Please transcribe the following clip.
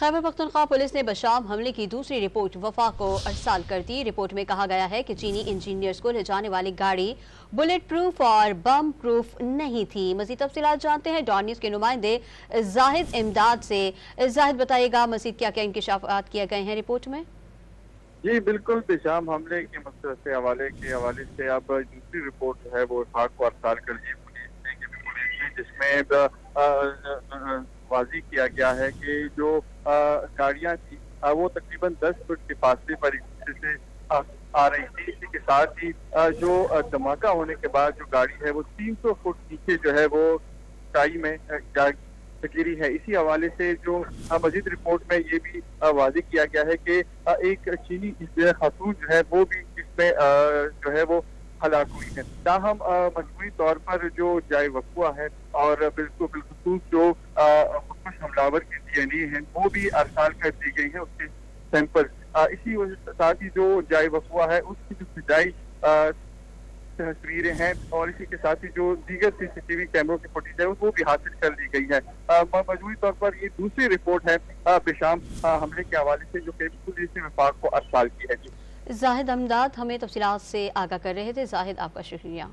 Khyber Pakhtunkhwa police ने बशाम हमले की दूसरी रिपोर्ट वफाक को अरसाल कर दी। रिपोर्ट में कहा गया है कि चीनी इंजीनियर्स को ले जाने वाली गाड़ी बुलेट प्रूफ और बम प्रूफ नहीं थी। मज़ीद तफसीलात जानते हैं डॉन न्यूज़ के नुमाइंदे जाहिद इमदाद से। जाहिद बताइएगा मज़ीद क्या क्या इंकशाफात किए गए हैं रिपोर्ट में। जी बिल्कुल, बशाम हमले के मसले से हवाले से अब दूसरी रिपोर्ट जो है वो वफाक को अरसाल कर दी पुलिस ने, जिसमें वाज़ी किया गया है कि जो गाड़ियां थी वो तकरीबन 10 फुट के फासले पर एक दूसरे से आ रही थी। इसी के साथ ही जो धमाका होने के बाद जो गाड़ी है वो 300 फुट नीचे जो है वो खाई में गिरी है। इसी हवाले से जो मजीद रिपोर्ट में ये भी वाज़ी किया गया है कि एक चीनी खातून जो है वो भी इसमें जो है वो हलाक हुई है। ताहम मजमूई तौर पर जो जाए वक़ुआ है और बिल्खुसूस जो खुदकुश हमलावर की DNA है वो भी अरसाल कर दी गई है, उसके सैंपल। इसी साथ ही जो जाए वक़ुआ है उसकी जो फिजाई तस्वीरें हैं और इसी के साथ ही जो दीगर CCTV कैमरों की फुटेज है वो भी हासिल कर ली गई है। मजमूई तौर पर ये दूसरी रिपोर्ट है बशाम हमले के हवाले से जो पुलिस ने वफाक को अरसाल की है। जाहिद इमदाद हमें तफसीलात से आगाह कर रहे थे। जाहिद, आपका शुक्रिया।